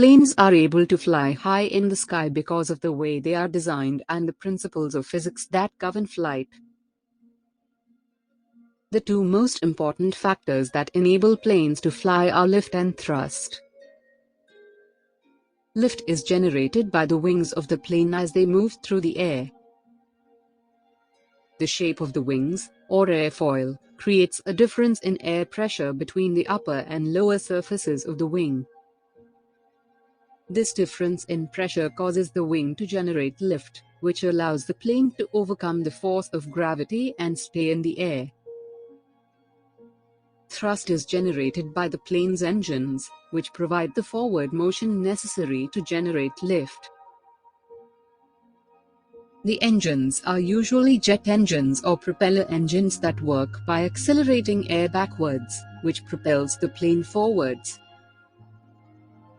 Planes are able to fly high in the sky because of the way they are designed and the principles of physics that govern flight. The two most important factors that enable planes to fly are lift and thrust. Lift is generated by the wings of the plane as they move through the air. The shape of the wings, or airfoil, creates a difference in air pressure between the upper and lower surfaces of the wing. This difference in pressure causes the wing to generate lift, which allows the plane to overcome the force of gravity and stay in the air. Thrust is generated by the plane's engines, which provide the forward motion necessary to generate lift. The engines are usually jet engines or propeller engines that work by accelerating air backwards, which propels the plane forwards.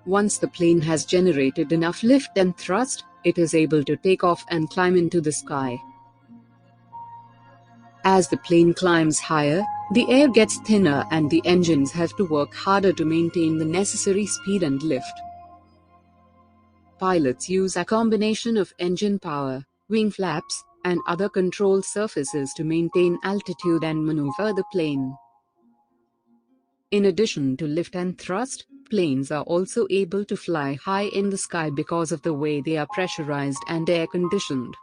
Once the plane has generated enough lift and thrust, it is able to take off and climb into the sky. As the plane climbs higher, the air gets thinner and the engines have to work harder to maintain the necessary speed and lift. Pilots use a combination of engine power, wing flaps, and other control surfaces to maintain altitude and maneuver the plane. In addition to lift and thrust, planes are also able to fly high in the sky because of the way they are pressurized and air-conditioned.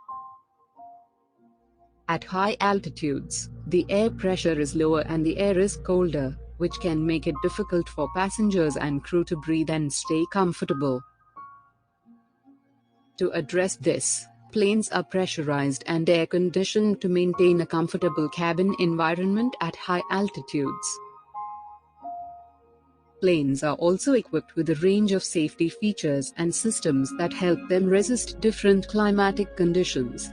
At high altitudes, the air pressure is lower and the air is colder, which can make it difficult for passengers and crew to breathe and stay comfortable. To address this, planes are pressurized and air-conditioned to maintain a comfortable cabin environment at high altitudes. Planes are also equipped with a range of safety features and systems that help them resist different climatic conditions.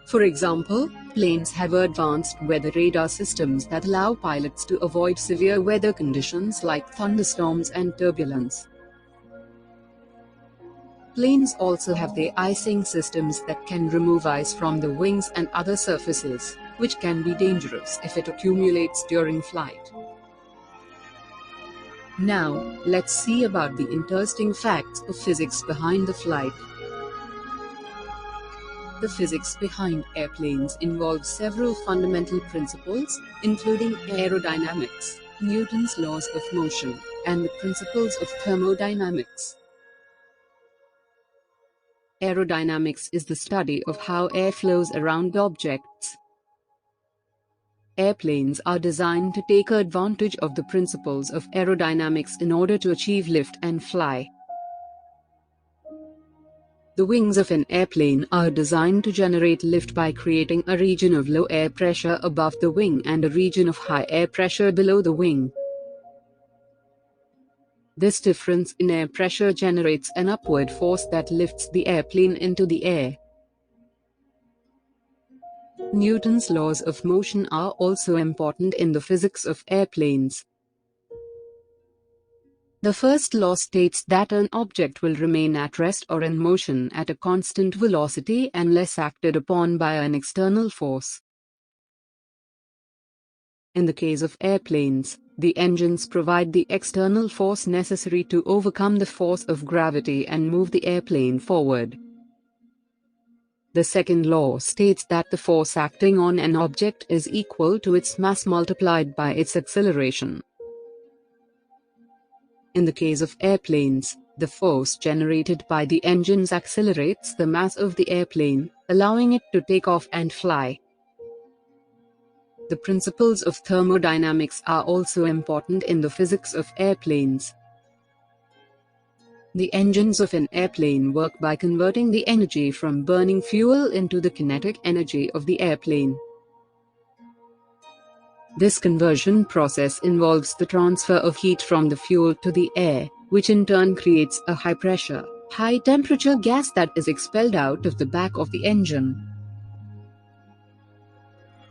For example, planes have advanced weather radar systems that allow pilots to avoid severe weather conditions like thunderstorms and turbulence. Planes also have de-icing systems that can remove ice from the wings and other surfaces, which can be dangerous if it accumulates during flight. Now, let's see about the interesting facts of physics behind the flight. The physics behind airplanes involves several fundamental principles, including aerodynamics, Newton's laws of motion, and the principles of thermodynamics. Aerodynamics is the study of how air flows around objects. Airplanes are designed to take advantage of the principles of aerodynamics in order to achieve lift and fly. The wings of an airplane are designed to generate lift by creating a region of low air pressure above the wing and a region of high air pressure below the wing. This difference in air pressure generates an upward force that lifts the airplane into the air. Newton's laws of motion are also important in the physics of airplanes. The first law states that an object will remain at rest or in motion at a constant velocity unless acted upon by an external force. In the case of airplanes, the engines provide the external force necessary to overcome the force of gravity and move the airplane forward. The second law states that the force acting on an object is equal to its mass multiplied by its acceleration. In the case of airplanes, the force generated by the engines accelerates the mass of the airplane, allowing it to take off and fly. The principles of thermodynamics are also important in the physics of airplanes. The engines of an airplane work by converting the energy from burning fuel into the kinetic energy of the airplane. This conversion process involves the transfer of heat from the fuel to the air, which in turn creates a high-pressure, high-temperature gas that is expelled out of the back of the engine.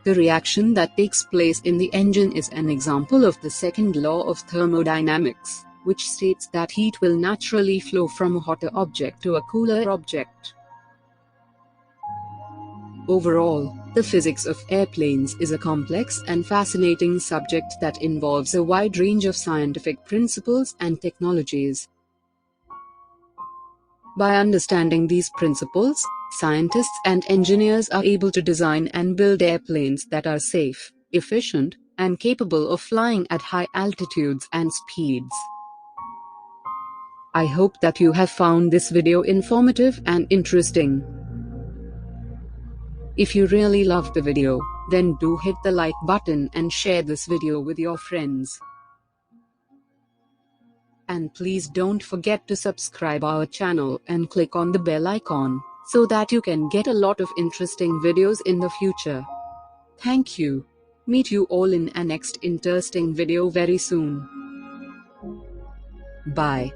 The reaction that takes place in the engine is an example of the second law of thermodynamics, which states that heat will naturally flow from a hotter object to a cooler object. Overall, the physics of airplanes is a complex and fascinating subject that involves a wide range of scientific principles and technologies, By understanding these principles, scientists and engineers are able to design and build airplanes that are safe, efficient, and capable of flying at high altitudes and speeds. I hope that you have found this video informative and interesting. If you really loved the video, then do hit the like button and share this video with your friends. And please don't forget to subscribe our channel and click on the bell icon, so that you can get a lot of interesting videos in the future. Thank you. Meet you all in a next interesting video very soon. Bye.